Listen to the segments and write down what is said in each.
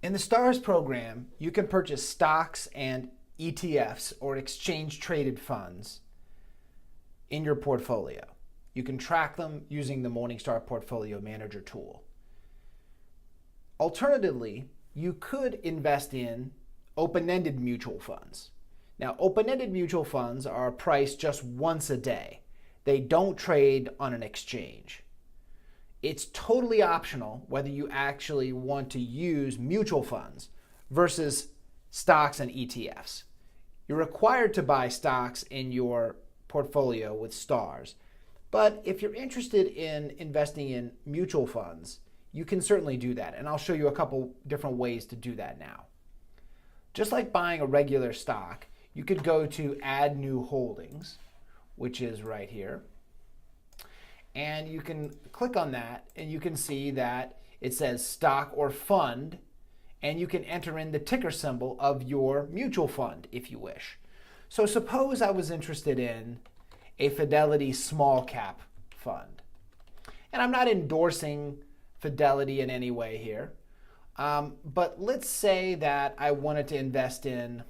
In the STARS program, you can purchase stocks and ETFs or exchange traded funds in your portfolio. You can track them using the Morningstar Portfolio Manager tool. Alternatively, you could invest in open-ended mutual funds. Now, open-ended mutual funds are priced just once a day. They don't trade on an exchange. It's totally optional whether you actually want to use mutual funds versus stocks and ETFs. You're required to buy stocks in your portfolio with STARS, but if you're interested in investing in mutual funds, you can certainly do that, and I'll show you a couple different ways to do that now. Just like buying a regular stock, you could go to Add New Holdings, which is right here, and you can click on that, and you can see that it says stock or fund, and you can enter in the ticker symbol of your mutual fund if you wish. So suppose I was interested in a Fidelity small cap fund, and I'm not endorsing Fidelity in any way here, but let's say that I wanted to invest in,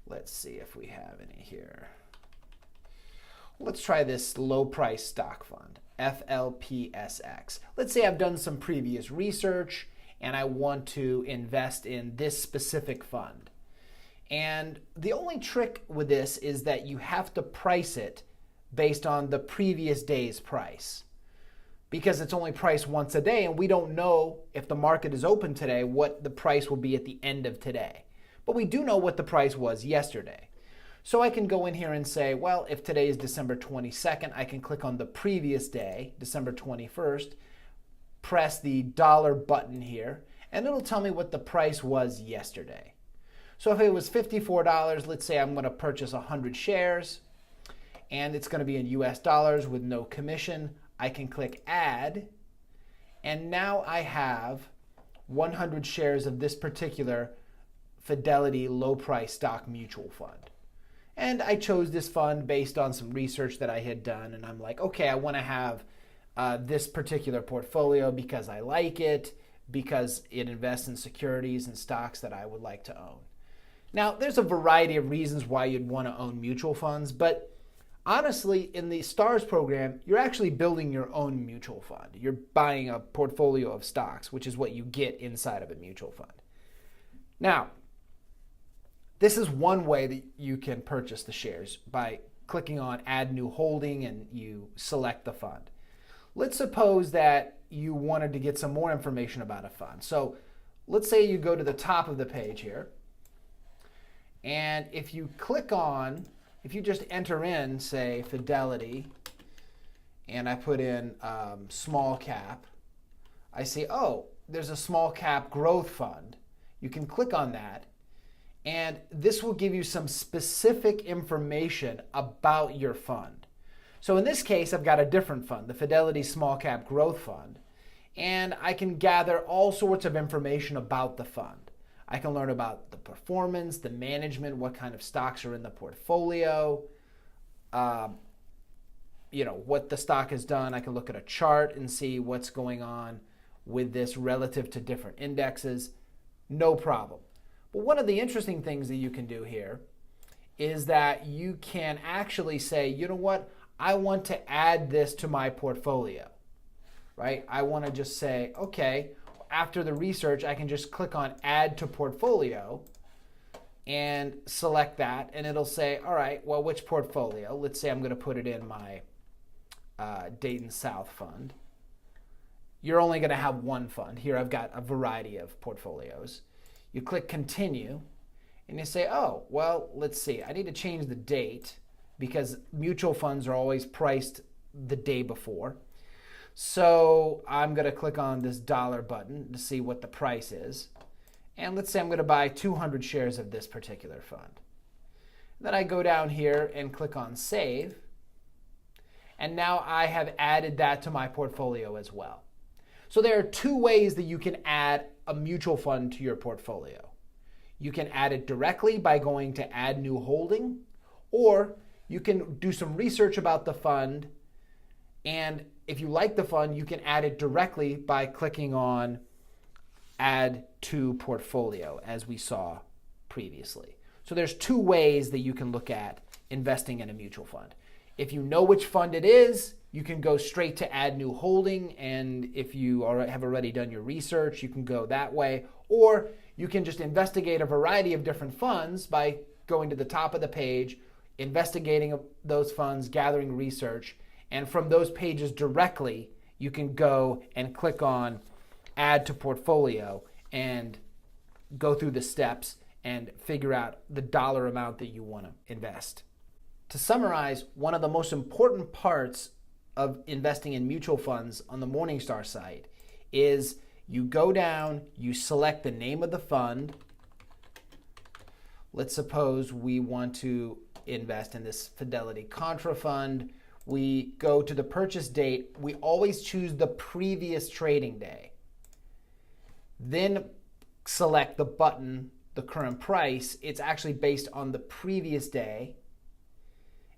let's see if we have any here. Let's try this low price stock fund, FLPSX. Let's say I've done some previous research and I want to invest in this specific fund. And the only trick with this is that you have to price it based on the previous day's price, because it's only priced once a day and we don't know if the market is open today what the price will be at the end of today. But we do know what the price was yesterday. So I can go in here and say, well, if today is December 22nd, I can click on the previous day, December 21st, press the dollar button here, and it'll tell me what the price was yesterday. So if it was $54, let's say I'm going to purchase 100 shares, and it's going to be in US dollars with no commission. I can click Add, and now I have 100 shares of this particular Fidelity low price stock mutual fund. And I chose this fund based on some research that I had done, and I'm like, okay, I want to have this particular portfolio because I like it, because it invests in securities and stocks that I would like to own. Now, there's a variety of reasons why you'd want to own mutual funds, but honestly, in the STARS program, you're actually building your own mutual fund. You're buying a portfolio of stocks, which is what you get inside of a mutual fund. Now, this is one way that you can purchase the shares by clicking on Add New Holding and you select the fund. Let's suppose that you wanted to get some more information about a fund. So let's say you go to the top of the page here, and if you click on, if you just enter in, say, Fidelity, and I put in small cap, I see, oh, there's a small cap growth fund. You can click on that, and this will give you some specific information about your fund. So in this case, I've got a different fund, the Fidelity Small Cap Growth Fund, and I can gather all sorts of information about the fund. I can learn about the performance, the management, what kind of stocks are in the portfolio, what the stock has done. I can look at a chart and see what's going on with this relative to different indexes. No problem. But one of the interesting things that you can do here is that you can actually say, you know what, I want to add this to my portfolio, right? I want to just say, okay, after the research, I can just click on Add to Portfolio and select that, and it'll say, all right, well, which portfolio? Let's say I'm going to put it in my Dayton South fund. You're only going to have one fund. Here I've got a variety of portfolios. You click Continue, and you say, oh, well, let's see. I need to change the date because mutual funds are always priced the day before. So I'm going to click on this dollar button to see what the price is. And let's say I'm going to buy 200 shares of this particular fund. Then I go down here and click on Save. And now I have added that to my portfolio as well. So there are two ways that you can add a mutual fund to your portfolio. You can add it directly by going to Add New Holding, or you can do some research about the fund, and if you like the fund, you can add it directly by clicking on add to portfolio, as we saw previously. So there's two ways that you can look at investing in a mutual fund. If you know which fund it is, you can go straight to add new holding, and if you have already done your research, you can go that way. Or you can just investigate a variety of different funds by going to the top of the page, investigating those funds, gathering research, and from those pages directly, you can go and click on add to portfolio and go through the steps and figure out the dollar amount that you want to invest. To summarize, one of the most important parts of investing in mutual funds on the Morningstar site is you go down, you select the name of the fund. Let's suppose we want to invest in this Fidelity Contra fund. We go to the purchase date. We always choose the previous trading day. Then select the button, the current price. It's actually based on the previous day.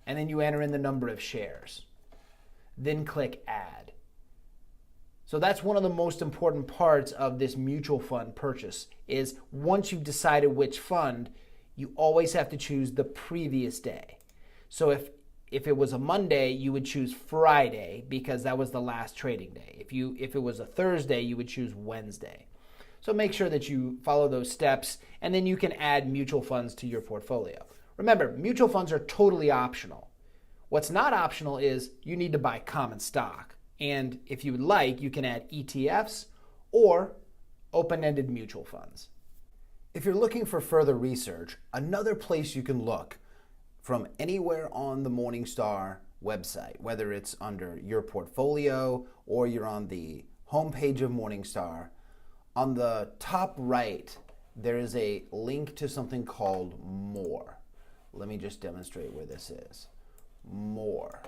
And then you enter in the number of shares. Then click add. So that's one of the most important parts of this mutual fund purchase is once you've decided which fund, you always have to choose the previous day. So if it was a Monday, you would choose Friday because that was the last trading day. If it was a Thursday, you would choose Wednesday. So make sure that you follow those steps, and then you can add mutual funds to your portfolio. Remember, mutual funds are totally optional. What's not optional is you need to buy common stock. And if you would like, you can add ETFs or open-ended mutual funds. If you're looking for further research, another place you can look from anywhere on the Morningstar website, whether it's under your portfolio or you're on the homepage of Morningstar, on the top right, there is a link to something called More. Let me just demonstrate where this is. More,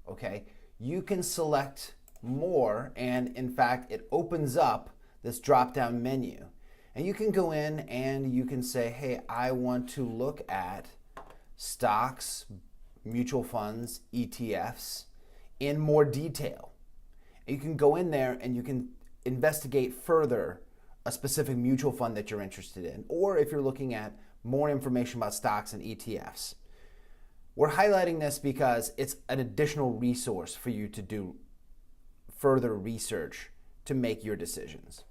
okay? You can select More, and in fact, it opens up this drop-down menu. And you can go in and you can say, hey, I want to look at stocks, mutual funds, ETFs in more detail. And you can go in there and you can investigate further a specific mutual fund that you're interested in, or if you're looking at more information about stocks and ETFs. We're highlighting this because it's an additional resource for you to do further research to make your decisions.